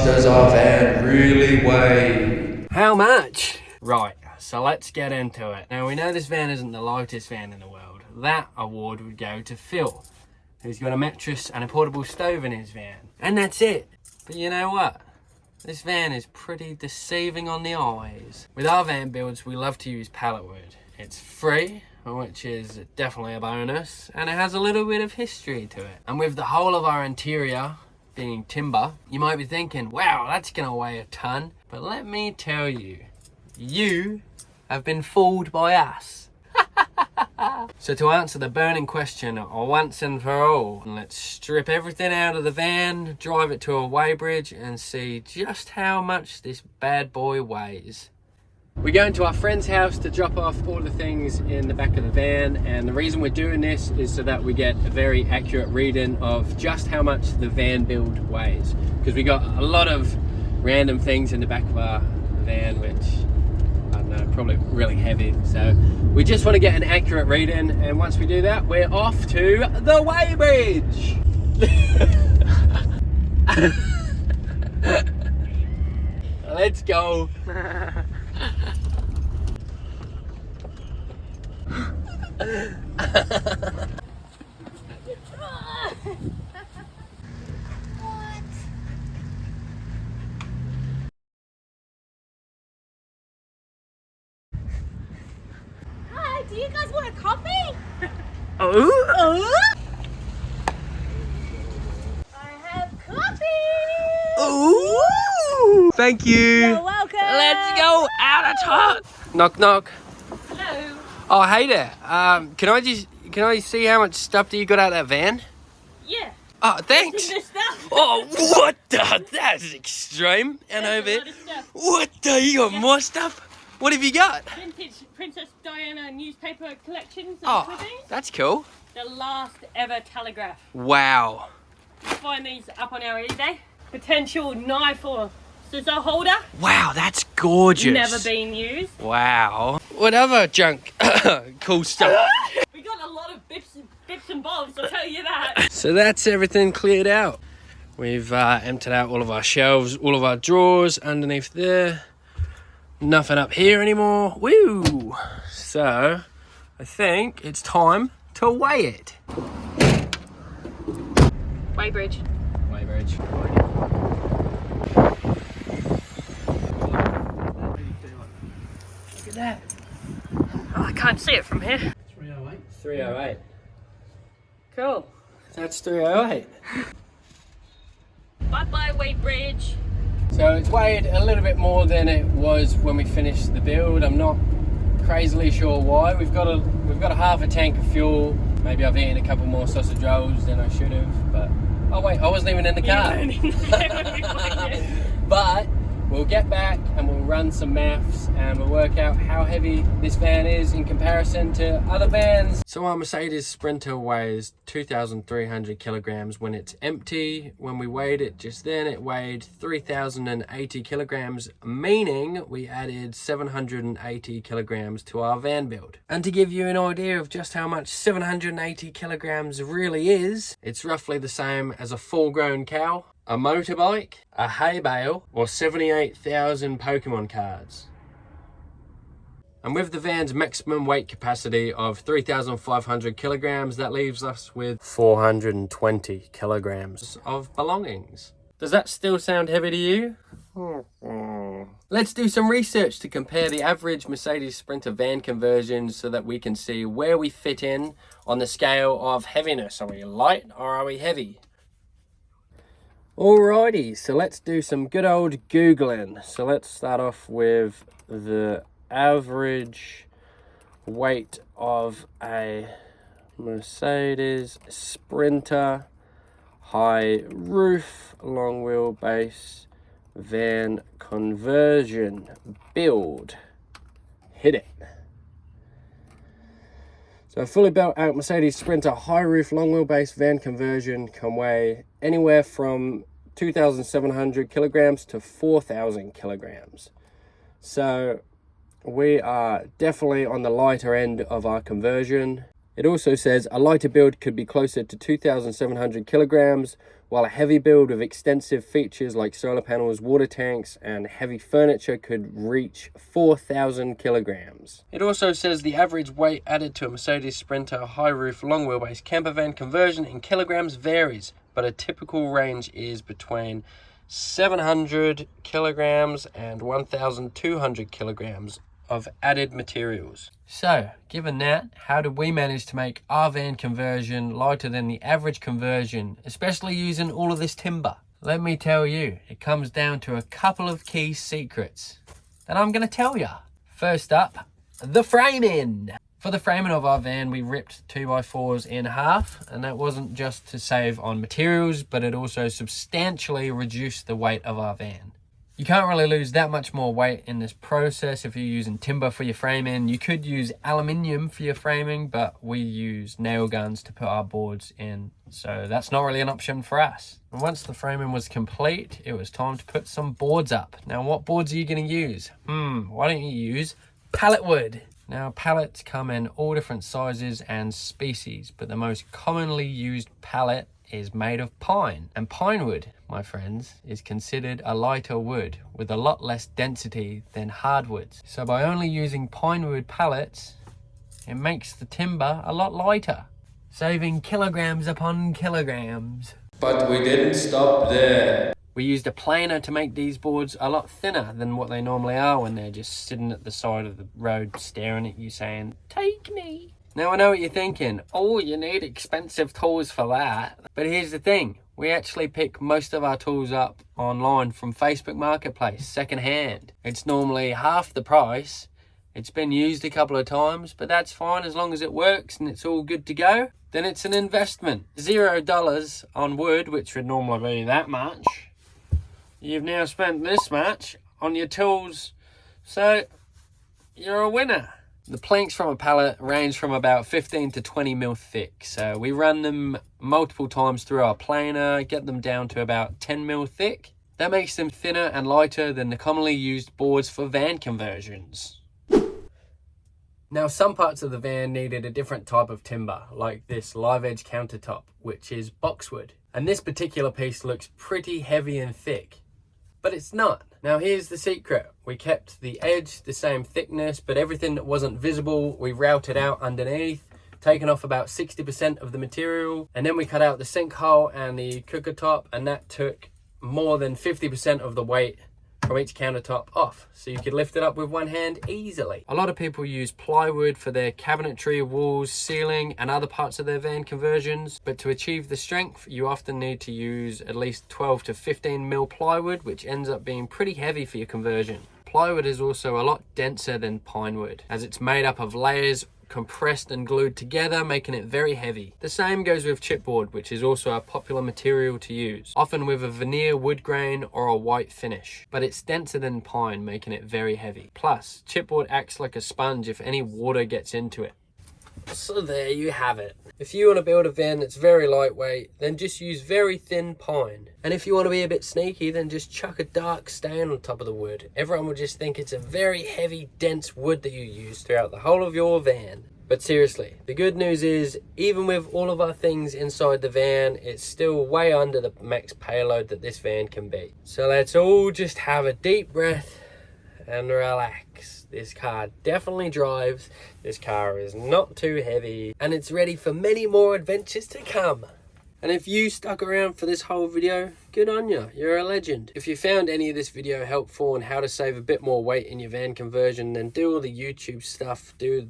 does our van really weigh? How much? Right, so let's get into it. Now we know this van isn't the lightest van in the world. That award would go to Phil, who's got a mattress and a portable stove in his van. And that's it. But you know what? This van is pretty deceiving on the eyes. With our van builds, we love to use pallet wood. It's free, which is definitely a bonus, and it has a little bit of history to it. And with the whole of our interior being timber, you might be thinking, wow, that's gonna weigh a ton. But let me tell you, you have been fooled by us. So to answer the burning question once and for all, let's strip everything out of the van, drive it to a Weighbridge and see just how much this bad boy weighs. We're going to our friend's house to drop off all the things in the back of the van, and the reason we're doing this is so that we get a very accurate reading of just how much the van build weighs, because we got a lot of random things in the back of our van which I don't know, probably really heavy, so we just want to get an accurate reading, and once we do that we're off to the Weighbridge. Let's go. Hi, do you guys want a coffee? Oh. I have coffee! Ooh. Thank you. You're welcome! Let's go out of top. Knock knock. Hello. Oh hey there. Can I see how much stuff do you got out of that van? Yeah. Oh thanks. This stuff. Oh what the? That's extreme. And There's over a it. lot of stuff. What the? You got more stuff? What have you got? Vintage Princess Diana newspaper collections and Oh, clippings. that's cool. The last ever telegraph. Wow. You'll find these up on our eBay. Potential knife or scissor holder. Wow, that's gorgeous. Never been used. Wow. What other junk? Cool stuff. We got a lot of bits and bobs, I'll tell you that. So that's everything cleared out. We've emptied out all of our shelves, all of our drawers underneath there. Nothing up here anymore. Woo! So I think it's time to weigh it. Weighbridge. Weighbridge. Look at that. Oh, I can't see it from here. 308. 308. Cool. That's 308. Bye-bye, Weighbridge. So it's weighed a little bit more than it was when we finished the build. I'm not crazily sure why. We've got a half a tank of fuel. Maybe I've eaten a couple more sausage rolls than I should have, but oh wait, I wasn't even in the car. But we'll get back and we'll run some maths and we'll work out how heavy this van is in comparison to other vans. So our Mercedes Sprinter weighs 2,300 kilograms when it's empty. When we weighed it just then, it weighed 3,080 kilograms, meaning we added 780 kilograms to our van build. And to give you an idea of just how much 780 kilograms really is, it's roughly the same as a full-grown cow, a motorbike, a hay bale, or 78,000 Pokemon cards. And with the van's maximum weight capacity of 3,500 kilograms, that leaves us with 420 kilograms of belongings. Does that still sound heavy to you? Let's do some research to compare the average Mercedes Sprinter van conversions so that we can see where we fit in on the scale of heaviness. Are we light or are we heavy? Alrighty, so let's do some good old Googling. So let's start off with the average weight of a Mercedes Sprinter high roof long wheelbase van conversion build. Hit it. So a fully built out Mercedes Sprinter high roof long wheelbase van conversion can weigh anywhere from 2,700 kilograms to 4,000 kilograms. So we are definitely on the lighter end of our conversion. It also says a lighter build could be closer to 2,700 kilograms, while a heavy build with extensive features like solar panels, water tanks, and heavy furniture could reach 4,000 kilograms. It also says the average weight added to a Mercedes Sprinter high roof long wheelbase campervan conversion in kilograms varies, but a typical range is between 700 kilograms and 1,200 kilograms of added materials. So, given that, how did we manage to make our van conversion lighter than the average conversion, especially using all of this timber? Let me tell you, it comes down to a couple of key secrets that I'm going to tell you. First up, the framing. For the framing of our van, we ripped 2x4s in half, and that wasn't just to save on materials, but it also substantially reduced the weight of our van. You can't really lose that much more weight in this process if you're using timber for your framing. You could use aluminium for your framing, but we use nail guns to put our boards in, so that's not really an option for us. And once the framing was complete, it was time to put some boards up. Now, what boards are you going to use? Why don't you use pallet wood? Now, pallets come in all different sizes and species, but the most commonly used pallet is made of pine. And pine wood, my friends, is considered a lighter wood with a lot less density than hardwoods. So by only using pine wood pallets, it makes the timber a lot lighter, saving kilograms upon kilograms. But we didn't stop there. We used a planer to make these boards a lot thinner than what they normally are when they're just sitting at the side of the road staring at you saying, "Take me." Now I know what you're thinking, oh, you need expensive tools for that. But here's the thing, we actually pick most of our tools up online from Facebook Marketplace, secondhand. It's normally half the price. It's been used a couple of times, but that's fine as long as it works and it's all good to go. Then it's an investment. $0 on wood, which would normally be that much. You've now spent this much on your tools, so you're a winner. The planks from a pallet range from about 15 to 20 mil thick, so we run them multiple times through our planer, get them down to about 10 mil thick. That makes them thinner and lighter than the commonly used boards for van conversions. Now, some parts of the van needed a different type of timber, like this live edge countertop, which is boxwood. And this particular piece looks pretty heavy and thick, but it's not. Now here's the secret. We kept the edge the same thickness, but everything that wasn't visible, we routed out underneath, taken off about 60% of the material, and then we cut out the sinkhole and the cooker top, and that took more than 50% of the weight from each countertop off, so you could lift it up with one hand easily. A lot of people use plywood for their cabinetry, walls, ceiling, and other parts of their van conversions, but to achieve the strength, you often need to use at least 12 to 15 mil plywood, which ends up being pretty heavy for your conversion. Plywood is also a lot denser than pine wood, as it's made up of layers compressed and glued together, making it very heavy. The same goes with chipboard, which is also a popular material to use, often with a veneer wood grain or a white finish, but it's denser than pine, making it very heavy. Plus, chipboard acts like a sponge if any water gets into it. So there you have it. If you want to build a van that's very lightweight, then just use very thin pine. And if you want to be a bit sneaky, then just chuck a dark stain on top of the wood. Everyone will just think it's a very heavy, dense wood that you use throughout the whole of your van. But seriously, the good news is, even with all of our things inside the van, it's still way under the max payload that this van can be. So let's all just have a deep breath and relax. This car definitely drives, this car is not too heavy, and it's ready for many more adventures to come. And if you stuck around for this whole video, good on you, you're a legend. If you found any of this video helpful on how to save a bit more weight in your van conversion, then do all the YouTube stuff, do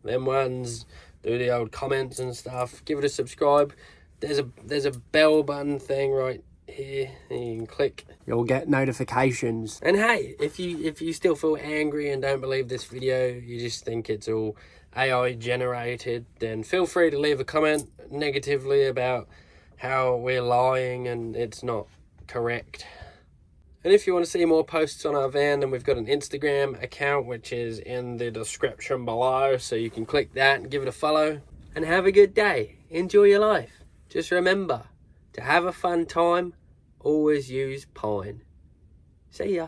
them ones, do the old comments and stuff, give it a subscribe. There's a bell button thing right here, and you can click, you'll get notifications. And hey, if you still feel angry and don't believe this video, you just think it's all AI generated, then feel free to leave a comment negatively about how we're lying and it's not correct. And if you want to see more posts on our van, then we've got an Instagram account which is in the description below, so you can click that and give it a follow. And have a good day, enjoy your life. Just remember, to have a fun time, always use pine. See ya.